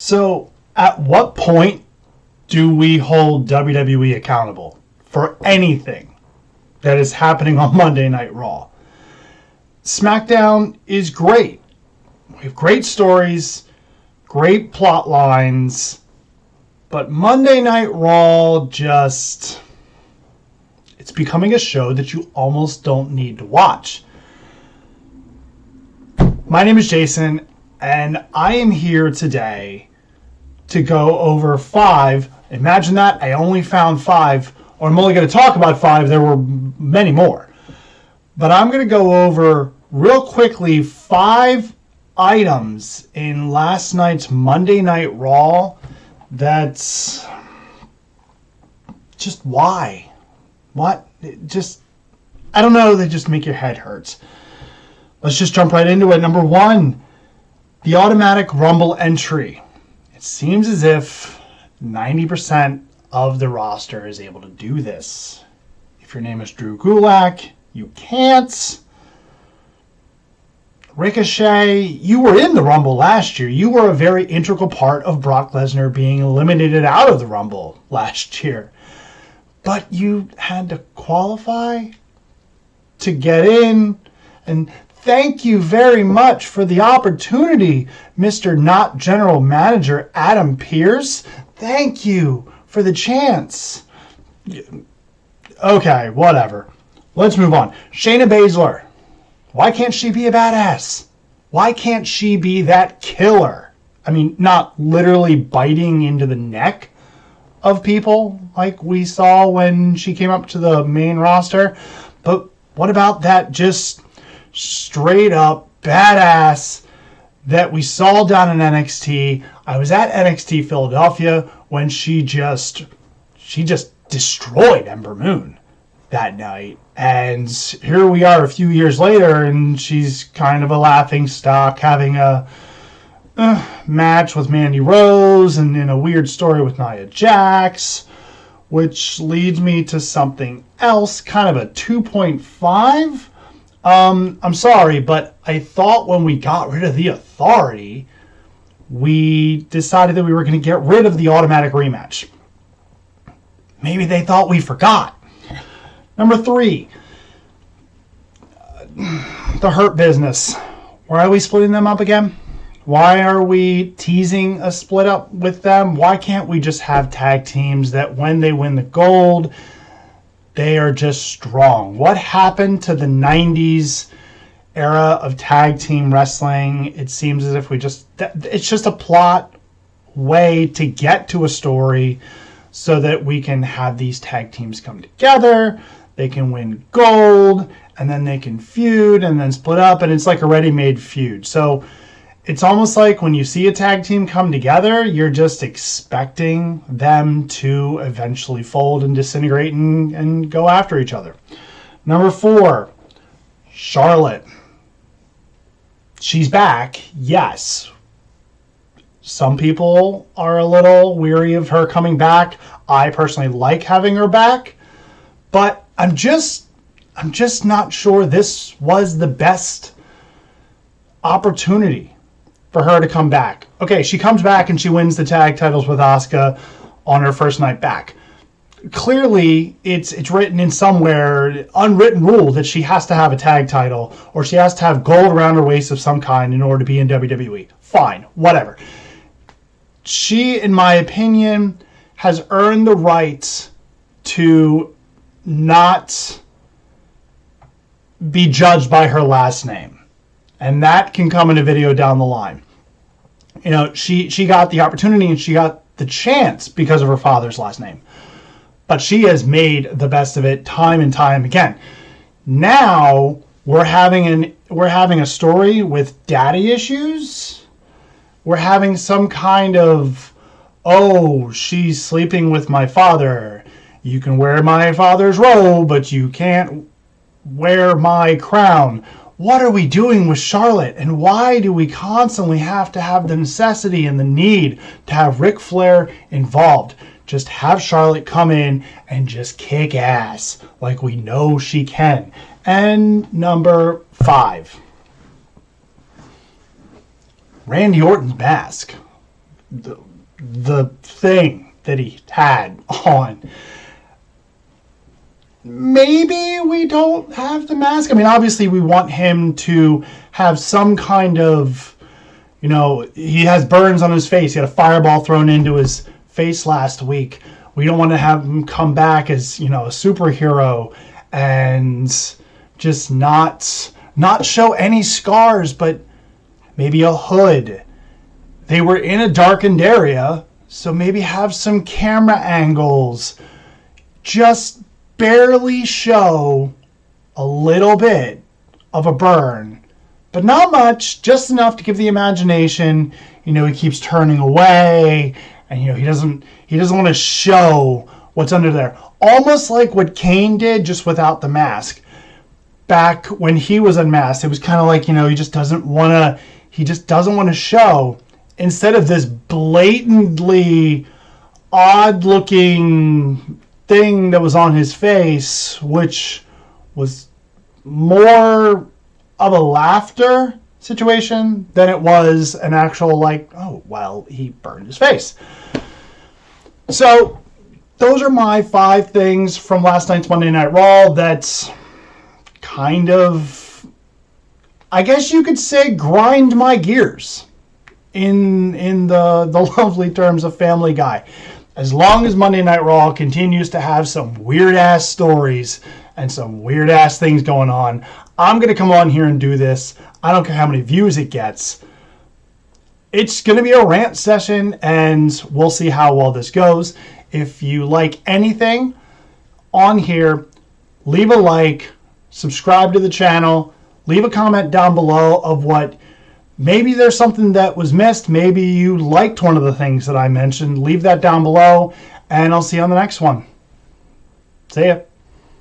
So, at what point do we hold WWE accountable for anything that is happening on Monday Night Raw? SmackDown is great. We have great stories, great plot lines, but Monday Night Raw it's becoming a show that you almost don't need to watch. My name is Jason, and I am here today to go over 5. Imagine that, I only found 5, or I'm only going to talk about 5. There were many more. But I'm going to go over real quickly 5 items in last night's Monday Night Raw that's just why? What? I don't know, they just make your head hurt. Let's just jump right into it. Number 1, the automatic Rumble entry. It seems as if 90% of the roster is able to do this. If your name is Drew Gulak, you can't. Ricochet, you were in the Rumble last year. You were a very integral part of Brock Lesnar being eliminated out of the Rumble last year. But you had to qualify to get in. And thank you very much for the opportunity, Mr. Not General Manager Adam Pearce. Thank you for the chance. Okay, whatever. Let's move on. Shayna Baszler. Why can't she be a badass? Why can't she be that killer? I mean, not literally biting into the neck of people like we saw when she came up to the main roster. But what about that just straight up badass that we saw down in NXT? I was at NXT Philadelphia when she just destroyed Ember Moon that night. And here we are a few years later, and she's kind of a laughingstock, having a match with Mandy Rose and in a weird story with Nia Jax, which leads me to something else, kind of a 2.5. I'm sorry, but I thought when we got rid of the Authority, we decided that we were going to get rid of the automatic rematch. Maybe they thought we forgot. Number 3, the Hurt Business. Why are we splitting them up again? Why are we teasing a split up with them? Why can't we just have tag teams that when they win the gold, they are just strong? What happened to the 90s era of tag team wrestling? It seems as if it's just a plot way to get to a story so that we can have these tag teams come together. They can win gold, and then they can feud, and then split up, and it's like a ready-made feud. So it's almost like when you see a tag team come together, you're just expecting them to eventually fold and disintegrate and go after each other. Number 4, Charlotte. She's back, yes. Some people are a little weary of her coming back. I personally like having her back, but I'm just not sure this was the best opportunity for her to come back. Okay, she comes back and she wins the tag titles with Asuka on her first night back. Clearly, it's written in somewhere, unwritten rule, that she has to have a tag title or she has to have gold around her waist of some kind in order to be in WWE. Fine, whatever. She, in my opinion, has earned the right to not be judged by her last name. And that can come in a video down the line. You know, she got the opportunity and she got the chance because of her father's last name. But she has made the best of it time and time again. Now we're having a story with daddy issues. We're having some kind of, oh, she's sleeping with my father. You can wear my father's robe, but you can't wear my crown. What are we doing with Charlotte? And why do we constantly have to have the necessity and the need to have Ric Flair involved? Just have Charlotte come in and just kick ass like we know she can. And number 5. Randy Orton's mask. the thing that he had on. Maybe we don't have the mask. I mean, obviously we want him to have some kind of, he has burns on his face. He had a fireball thrown into his face last week. We don't want to have him come back as, a superhero and just not show any scars, but maybe a hood. They were in a darkened area, so maybe have some camera angles. Just barely show a little bit of a burn, but not much, just enough to give the imagination, he keeps turning away, and he doesn't want to show what's under there. Almost like what Kane did, just without the mask. Back when he was unmasked, it was kind of like, he just doesn't want to show, instead of this blatantly odd looking thing that was on his face, which was more of a laughter situation than it was an actual he burned his face. So those are my 5 things from last night's Monday Night Raw that's kind of, I guess you could say, grind my gears in the lovely terms of Family Guy. As long as Monday Night Raw continues to have some weird-ass stories and some weird-ass things going on, I'm going to come on here and do this. I don't care how many views it gets. It's going to be a rant session, and we'll see how well this goes. If you like anything on here, leave a like, subscribe to the channel, leave a comment down below of what, maybe there's something that was missed. Maybe you liked one of the things that I mentioned. Leave that down below, and I'll see you on the next one. See ya.